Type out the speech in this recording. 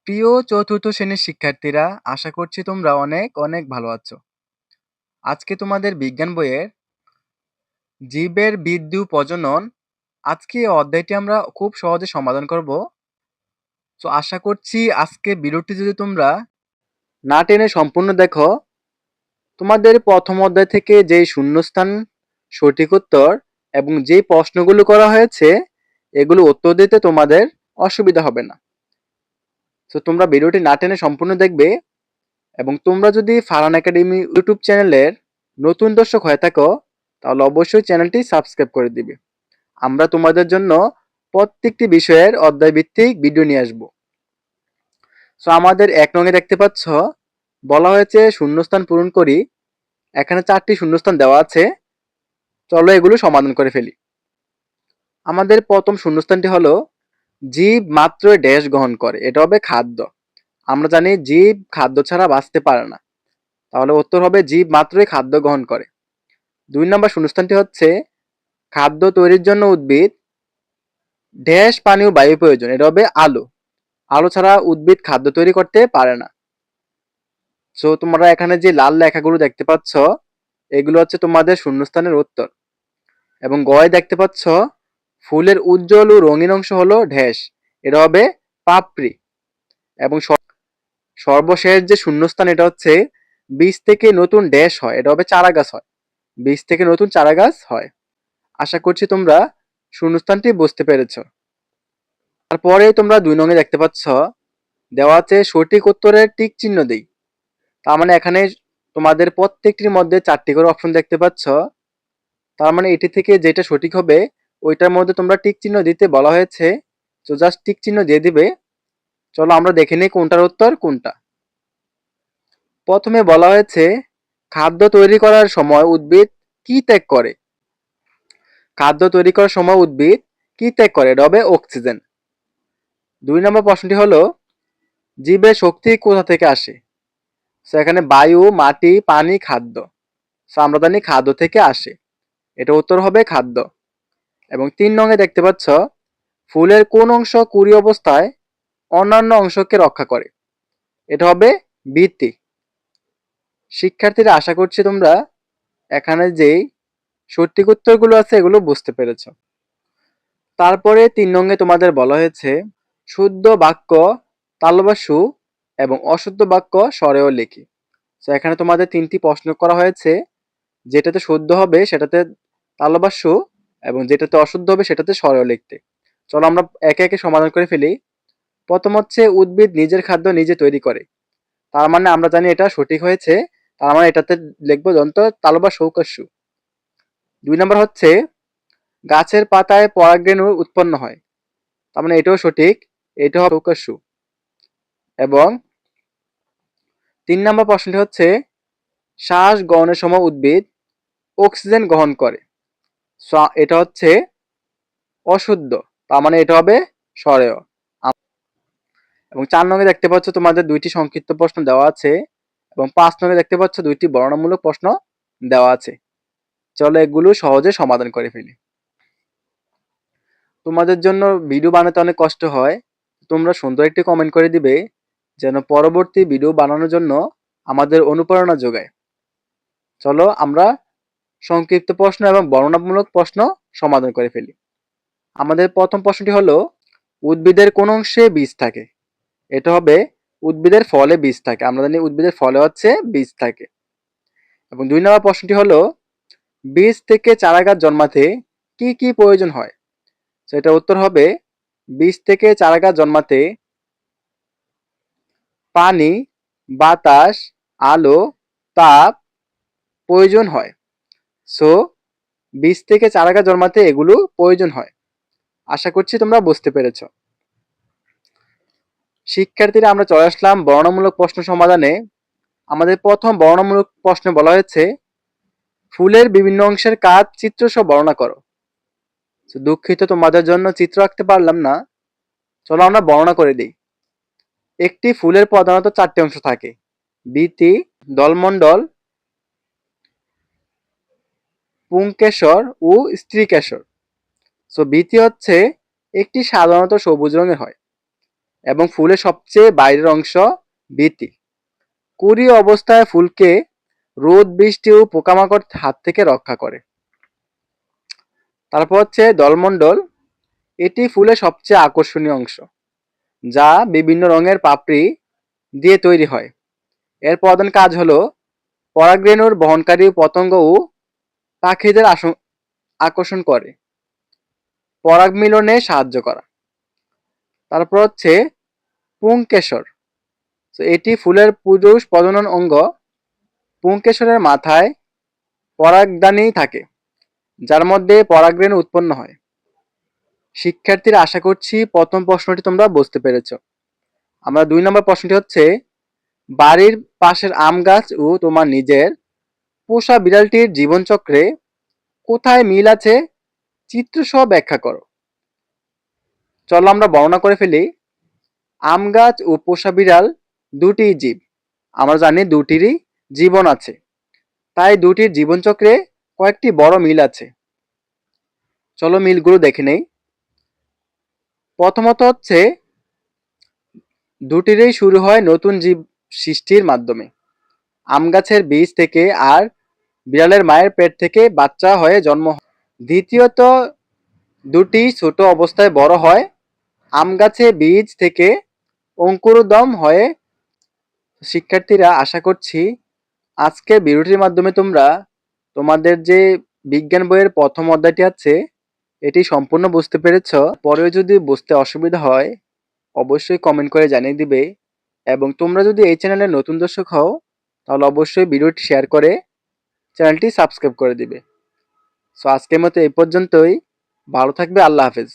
প্রিয় চতুর্থ শ্রেণীর শিক্ষার্থীরা, আশা করছি তোমরা অনেক অনেক ভালো আছো। আজকে তোমাদের বিজ্ঞান বইয়ের জীবের বিদ্যু প্রজনন আজকে এই অধ্যায়টি আমরা খুব সহজে সমাধান করব। তো আশা করছি আজকে ভিডিওটি যদি তোমরা না টেনে সম্পূর্ণ দেখো, তোমাদের প্রথম অধ্যায় থেকে যেই শূন্যস্থান, সঠিক উত্তর এবং যেই প্রশ্নগুলো করা হয়েছে এগুলো উত্তর দিতে তোমাদের অসুবিধা হবে না। তো তোমরা ভিডিওটি না টেনে সম্পূর্ণ দেখবে এবং তোমরা যদি ফারহান একাডেমি ইউটিউব চ্যানেলের নতুন দর্শক হয়ে থাকো তাহলে অবশ্যই চ্যানেলটি সাবস্ক্রাইব করে দিবে। আমরা তোমাদের জন্য প্রত্যেকটি বিষয়ের অধ্যায় ভিত্তিক ভিডিও নিয়ে আসব। সো আমাদের ১ নং দেখতে পাচ্ছ বলা হয়েছে শূন্যস্থান পূরণ করি। এখানে 4টি শূন্যস্থান দেওয়া আছে, চলো এগুলো সমাধান করে ফেলি। আমাদের প্রথম শূন্যস্থানটি হলো জীব মাত্র ড্যাশ গ্রহণ করে, এটা হবে খাদ্য। আমরা জানি জীব খাদ্য ছাড়া বাঁচতে পারে না, তাহলে উত্তর হবে জীব মাত্রই খাদ্য গ্রহণ করে। ২ নম্বর শূন্যস্থানটি হচ্ছে খাদ্য তৈরির জন্য উদ্ভিদ ড্যাশ পানি ও বায়ু প্রয়োজন, এটা হবে আলো। আলো ছাড়া উদ্ভিদ খাদ্য তৈরি করতে পারে না। সো তোমরা এখানে যে লাল লেখাগুলো দেখতে পাচ্ছ এগুলো হচ্ছে তোমাদের শূন্যস্থানের উত্তর। এবং গয় দেখতে পাচ্ছ ফুলের উজ্জ্বল ও রঙিন অংশ হলো ড্যাশ, এটা হবে পাপড়ি। এবং সর্বশেষ যে শূন্যস্থান এটা হচ্ছে বীজ থেকে নতুন ড্যাশ হয়, এটা হবে চারা গাছ হয়। বীজ থেকে নতুন চারা গাছ হয়। আশা করছি তোমরা শূন্যস্থানটি বুঝতে পেরেছ। তারপরে তোমরা ২ নং দেখতে পাচ্ছ দেওয়া আছে সঠিক উত্তরের টিক চিহ্ন দেই। তার মানে এখানে তোমাদের প্রত্যেকটির মধ্যে 4টি করে অপশন দেখতে পাচ্ছ। তার মানে এটি থেকে যেটা সঠিক হবে ওইটার মধ্যে তোমরা টিক চিহ্ন দিতে বলা হয়েছে। তো জাস্ট টিক চিহ্ন দিয়ে দিবে। চলো আমরা দেখে নিই কোনটার উত্তর কোনটা। প্রথমে বলা হয়েছে খাদ্য তৈরি করার সময় উদ্ভিদ কি ত্যাগ করে? খাদ্য তৈরি করার সময় উদ্ভিদ কি ত্যাগ করে? এটা হবে অক্সিজেন। ২ নম্বর প্রশ্নটি হলো জীবের শক্তি কোথা থেকে আসে? সো এখানে বায়ু, মাটি, পানি, খাদ্য। সো আমরা জানি খাদ্য থেকে আসে, এটা উত্তর হবে খাদ্য। এবং ৩ নং দেখতে পাচ্ছ ফুলের কোন অংশ কুঁড়ি অবস্থায় অন্যান্য অংশকে রক্ষা করে? এটা হবে বৃতি। শিক্ষার্থীরা আশা করছি তোমরা এখানে যেই সঠিক উত্তরগুলো আছে এগুলো বুঝতে পেরেছ। তারপরে ৩ নং তোমাদের বলা হয়েছে শুদ্ধ বাক্য তালবাসু এবং অশুদ্ধ বাক্য স্বরেও লিখি। তো এখানে তোমাদের 3টি প্রশ্ন করা হয়েছে, যেটাতে শুদ্ধ হবে সেটাতে তালবাসু এবং যেটাতে অশুদ্ধ হবে সেটাতে স্বরেও লিখতে। চলো আমরা একে একে সমাধান করে ফেলি। প্রথম হচ্ছে উদ্ভিদ নিজের খাদ্য নিজে তৈরি করে, তার মানে আমরা জানি এটা সঠিক হয়েছে। তার মানে এটাতে লিখবো দন্ত তালবা সৌকাস্যু। ২ নম্বর হচ্ছে গাছের পাতায় পরাগরেণু উৎপন্ন হয়, তার মানে এটাও সঠিক, এটা হবে সৌকাস্যু। এবং ৩ নম্বর প্রশ্নটি হচ্ছে শ্বাস গ্রহণের সময় উদ্ভিদ অক্সিজেন গ্রহণ করে, এটা হচ্ছে অশুদ্ধ, তার মানে এটা হবে স্বরেয়। এবং ৪ নং দেখতে পাচ্ছ তোমাদের 2টি সংক্ষিপ্ত প্রশ্ন দেওয়া আছে এবং ৫ নং দেখতে পাচ্ছ 2টি বর্ণনামূলক প্রশ্ন দেওয়া আছে। চলো এগুলো সহজে সমাধান করে ফেলি। তোমাদের জন্য ভিডিও বানাতে অনেক কষ্ট হয়, তোমরা সুন্দর একটি কমেন্ট করে দিবে যেন পরবর্তী ভিডিও বানানোর জন্য আমাদের অনুপ্রেরণা যোগায়। চলো আমরা সংক্ষিপ্ত প্রশ্ন এবং বর্ণনামূলক প্রশ্ন সমাধান করে ফেলি। আমাদের প্রথম প্রশ্নটি হলো উদ্ভিদের কোন অংশে বীজ থাকে? এটা হবে উদ্ভিদের ফলে বীজ থাকে, আমরা জানি উদ্ভিদের ফলে হচ্ছে বীজ থাকে। এবং ২ নম্বর প্রশ্নটি হলো বীজ থেকে চারা গাছ জন্মাতে কি কি প্রয়োজন হয়? সেটা উত্তর হবে বীজ থেকে চারা গাছ জন্মাতে পানি, বাতাস, আলো, তাপ প্রয়োজন হয়। সো বীজ থেকে চারা গাছ জন্মাতে এগুলো প্রয়োজন হয়। আশা করছি তোমরা বুঝতে পেরেছ। শিক্ষার্থীরা আমরা চলে আসলাম বর্ণনামূলক প্রশ্ন সমাধানে। আমাদের প্রথম বর্ণনামূলক প্রশ্নে বলা হয়েছে ফুলের বিভিন্ন অংশের কাজ চিত্রসহ বর্ণনা করো। দুঃখিত তোমাদের জন্য চিত্র আঁকতে পারলাম না, চলো আমরা বর্ণনা করে দিই। একটি ফুলের প্রধানত 4টি অংশ থাকে, বীতি, দলমণ্ডল, পুংকেশর ও স্ত্রীকেশর। সো বীতি হচ্ছে একটি সাধারণত সবুজ রঙের হয় এবং ফুলের সবচেয়ে বাইরের অংশ বীথি। কুঁড়ি অবস্থায় ফুলকে রোদ, বৃষ্টি ও পোকামাকড় হাত থেকে রক্ষা করে। তারপর হচ্ছে দলমণ্ডল। এটি ফুলের সবচেয়ে আকর্ষণীয় অংশ, যা বিভিন্ন রঙের পাপড়ি দিয়ে তৈরি হয়। এর প্রধান কাজ হলো পরাগরেণুর বহনকারী পতঙ্গ ও পাখিদের আকর্ষণ করে, পরাগ মিলনে সাহায্য করা। তারপর হচ্ছে পুংকেশর। এটি ফুলের পুরুষ প্রজনন অঙ্গ। পুংকেশরের মাথায় পরাগধানী থাকে, যার মধ্যে পরাগরেণু উৎপন্ন হয়। শিক্ষার্থীরা, আশা করছি প্রথম প্রশ্নটি তোমরা বুঝতে পেরেছ। আমরা 2 নম্বর প্রশ্নটি হচ্ছে, বাড়ির পাশের আম গাছ ও তোমার নিজের পোষা বিড়ালটির জীবনচক্রে কোথায় মিল আছে চিত্রসহ ব্যাখ্যা করো। চলো আমরা বর্ণনা করে ফেলি। আম গাছ ও পোষা বিড়াল দুটি জীব। আমরা জানি দুটিরই জীবন আছে, তাই দুটির জীবনচক্রে কয়েকটি বড় মিল আছে। চলো মিলগুলো দেখে নেই। প্রথমত হচ্ছে, দুটিরই শুরু হয় নতুন জীব সৃষ্টির মাধ্যমে, আম গাছের বীজ থেকে আর বিড়ালের মায়ের পেট থেকে বাচ্চা হয়ে জন্ম হয়। দ্বিতীয়ত, দুটি ছোট অবস্থায় বড় হয়, আম গাছে বীজ থেকে অঙ্কুরোদ্গম হয়ে। শিক্ষার্থীরা, আশা করছি আজকের ভিডিওটির মাধ্যমে তোমরা তোমাদের যে বিজ্ঞান বইয়ের প্রথম অধ্যায়টি আছে এটি সম্পূর্ণ বুঝতে পেরেছ। পরেও যদি বুঝতে অসুবিধা হয় অবশ্যই কমেন্ট করে জানিয়ে দিবে, এবং তোমরা যদি এই চ্যানেলের নতুন দর্শক হও তাহলে অবশ্যই ভিডিওটি শেয়ার করে চ্যানেলটি সাবস্ক্রাইব করে দিবে। সো আজকের মতো এই পর্যন্তই। ভালো থাকবে। আল্লাহ হাফেজ।